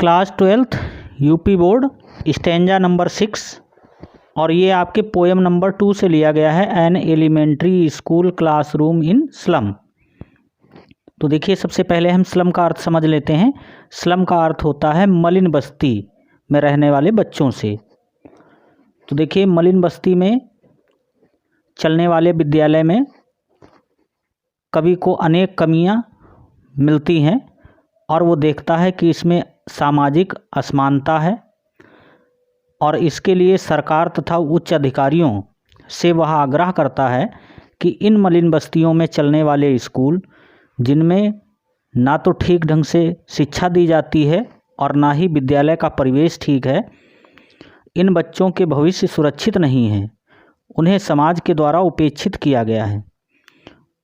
Class 12th UP board stanza number 6 और ये आपके पोएम नंबर 2 से लिया गया है, an elementary school classroom in slum. तो देखिए, सबसे पहले हम स्लम का अर्थ समझ लेते हैं। स्लम का अर्थ होता है मलिन बस्ती में रहने वाले बच्चों से। तो देखिए, मलिन बस्ती में चलने वाले विद्यालय में कवि को अनेक कमियां मिलती हैं और वो देखता है कि इसमें सामाजिक असमानता है और इसके लिए सरकार तथा उच्च अधिकारियों से वह आग्रह करता है कि इन मलिन बस्तियों में चलने वाले स्कूल, जिनमें ना तो ठीक ढंग से शिक्षा दी जाती है और ना ही विद्यालय का परिवेश ठीक है, इन बच्चों के भविष्य सुरक्षित नहीं है, उन्हें समाज के द्वारा उपेक्षित किया गया है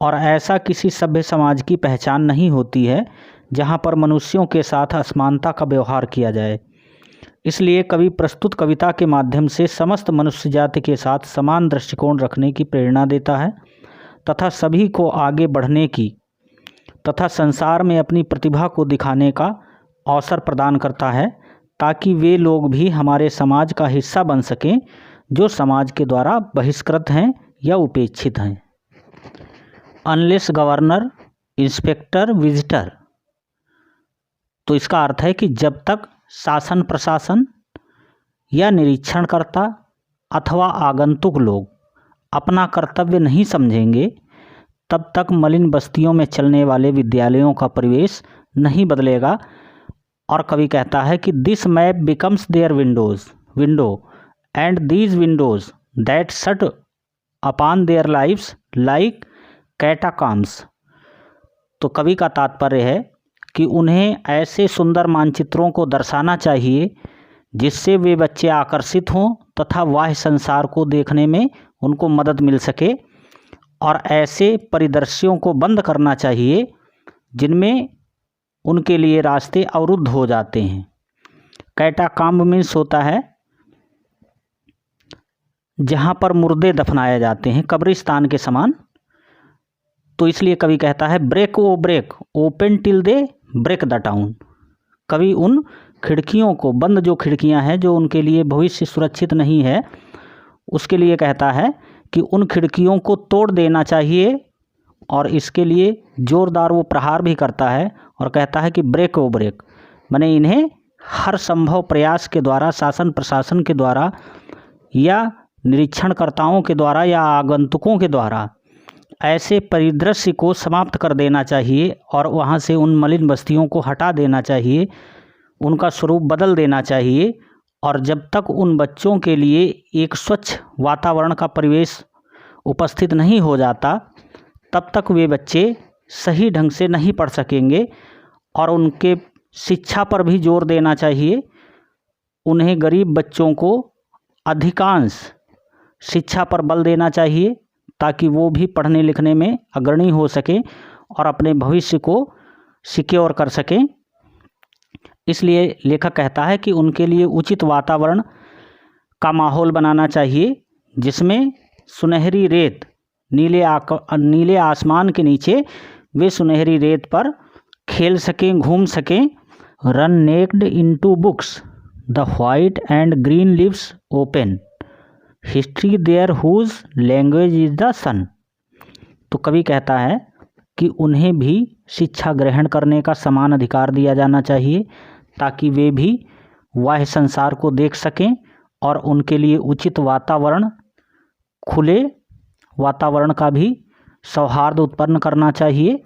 और ऐसा किसी सभ्य समाज की पहचान नहीं होती है जहाँ पर मनुष्यों के साथ असमानता का व्यवहार किया जाए। इसलिए कवि प्रस्तुत कविता के माध्यम से समस्त मनुष्य जाति के साथ समान दृष्टिकोण रखने की प्रेरणा देता है तथा सभी को आगे बढ़ने की तथा संसार में अपनी प्रतिभा को दिखाने का अवसर प्रदान करता है, ताकि वे लोग भी हमारे समाज का हिस्सा बन सकें जो समाज के द्वारा बहिष्कृत हैं या उपेक्षित हैं। अनलेस गवर्नर इंस्पेक्टर विजिटर, तो इसका अर्थ है कि जब तक शासन प्रशासन या निरीक्षणकर्ता अथवा आगंतुक लोग अपना कर्तव्य नहीं समझेंगे, तब तक मलिन बस्तियों में चलने वाले विद्यालयों का परिवेश नहीं बदलेगा। और कवि कहता है कि this map becomes their window and these windows that shut upon their lives like catacombs. तो कवि का तात्पर्य है कि उन्हें ऐसे सुंदर मानचित्रों को दर्शाना चाहिए जिससे वे बच्चे आकर्षित हों तथा बाह्य संसार को देखने में उनको मदद मिल सके, और ऐसे परिदृश्यों को बंद करना चाहिए जिनमें उनके लिए रास्ते अवरुद्ध हो जाते हैं। कैटाकॉम्ब मीन्स होता है जहाँ पर मुर्दे दफनाए जाते हैं, कब्रिस्तान के समान। तो इसलिए कवि कहता है break O break open till they break the town. कवि उन खिड़कियों को, बंद जो खिड़कियां हैं जो उनके लिए भविष्य सुरक्षित नहीं है, उसके लिए कहता है कि उन खिड़कियों को तोड़ देना चाहिए, और इसके लिए जोरदार वो प्रहार भी करता है और कहता है कि ब्रेक ओ ब्रेक, माने इन्हें हर संभव प्रयास के द्वारा, शासन प्रशासन के द्वारा या निरीक्षणकर्ताओं के द्वारा या आगंतुकों के द्वारा ऐसे परिदृश्य को समाप्त कर देना चाहिए और वहाँ से उन मलिन बस्तियों को हटा देना चाहिए, उनका स्वरूप बदल देना चाहिए। और जब तक उन बच्चों के लिए एक स्वच्छ वातावरण का परिवेश उपस्थित नहीं हो जाता, तब तक वे बच्चे सही ढंग से नहीं पढ़ सकेंगे। और उनके शिक्षा पर भी जोर देना चाहिए। उन्हें गरीब बच्चों को अधिकांश शिक्षा पर बल देना चाहिए ताकि वो भी पढ़ने लिखने में अग्रणी हो सकें और अपने भविष्य को सिक्योर कर सकें। इसलिए लेखक कहता है कि उनके लिए उचित वातावरण का माहौल बनाना चाहिए जिसमें सुनहरी रेत, नीले आसमान के नीचे वे सुनहरी रेत पर खेल सकें, घूम सकें। Run naked into books the white and green leaves open history there whose language is the sun. तो कवि कहता है कि उन्हें भी शिक्षा ग्रहण करने का समान अधिकार दिया जाना चाहिए ताकि वे भी बाह्य संसार को देख सकें, और उनके लिए उचित वातावरण, खुले वातावरण का भी सौहार्द उत्पन्न करना चाहिए।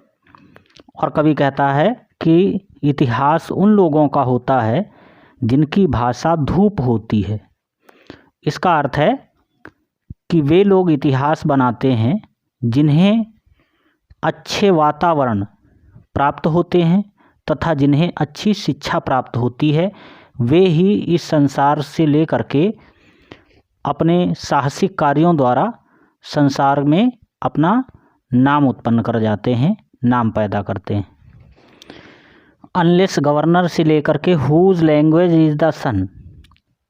और कवि कहता है कि इतिहास उन लोगों का होता है जिनकी भाषा धूप होती है। इसका अर्थ है कि वे लोग इतिहास बनाते हैं जिन्हें अच्छे वातावरण प्राप्त होते हैं तथा जिन्हें अच्छी शिक्षा प्राप्त होती है। वे ही इस संसार से लेकर के अपने साहसिक कार्यों द्वारा संसार में अपना नाम उत्पन्न कर जाते हैं, नाम पैदा करते हैं। अनलेस गवर्नर से लेकर के हुज लैंग्वेज इज द सन,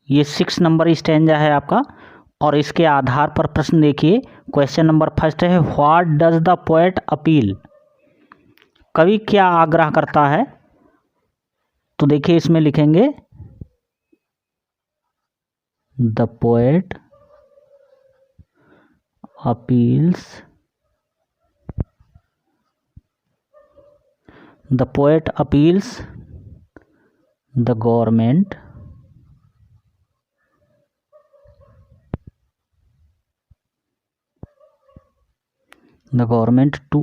ये 6 नंबर स्टैंजा है आपका। और इसके आधार पर प्रश्न देखिए। क्वेश्चन नंबर 1 है what does the poet appeal, कवि क्या आग्रह करता है। तो देखिए इसमें लिखेंगे the poet appeals the government to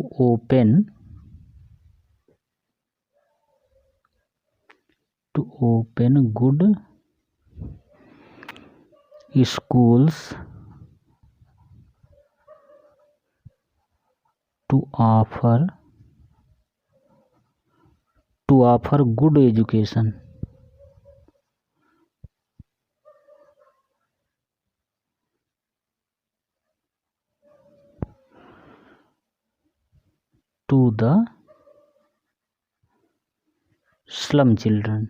open good schools to offer good education to the slum children.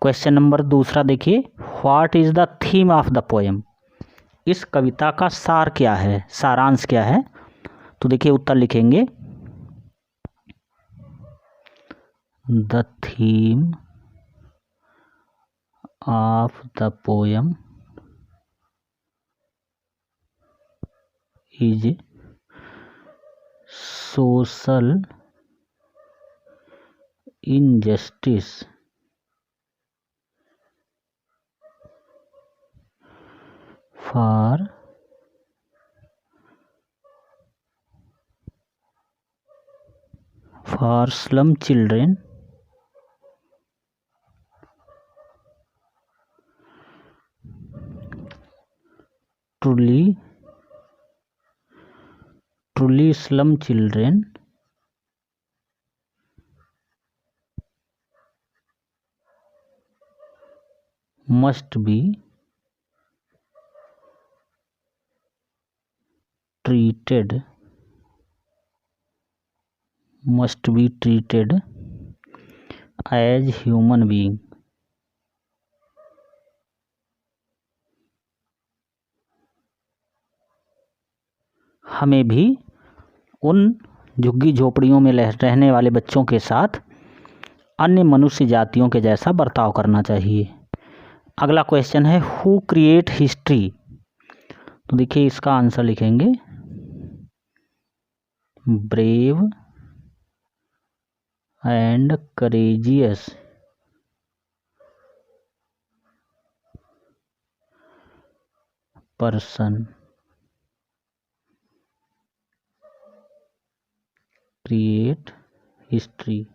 Question number दूसरा देखिए, what is the theme of the poem? इस कविता का सार क्या है, सारांश क्या है? तो देखिए उत्तर लिखेंगे the theme of the poem is social injustice for slum children truly slum children must be treated as human being. हमें भी उन झुग्गी झोपड़ियों में रहने वाले बच्चों के साथ अन्य मनुष्य जातियों के जैसा बर्ताव करना चाहिए। अगला क्वेश्चन है हु क्रिएट हिस्ट्री? तो देखिए इसका आंसर लिखेंगे brave and courageous person create history.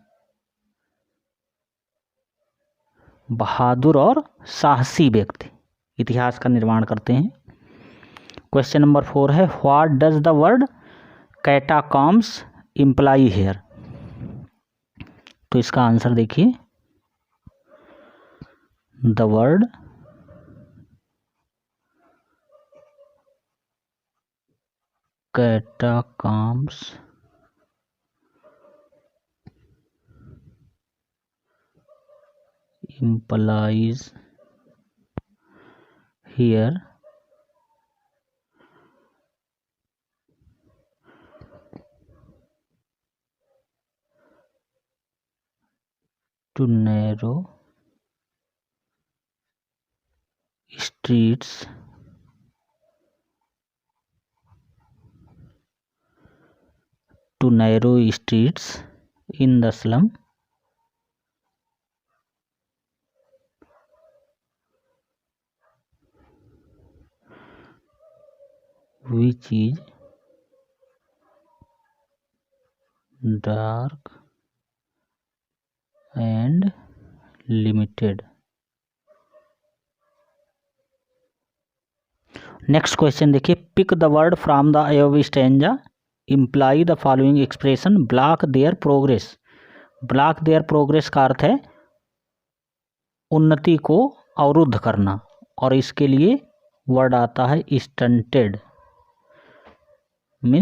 बहादुर और साहसी व्यक्ति इतिहास का निर्माण करते हैं। क्वेश्चन नंबर 4 है what does the word catacombs imply here? तो इसका आंसर देखिए the word catacombs implies here to narrow streets in the slum which is dark and limited. Next question देखिए pick the word from the above stanza imply the following expression block their progress. Block their progress का अर्थ है उन्नति को अवरुद्ध करना और इसके लिए वर्ड आता है स्टंटेड मीन्स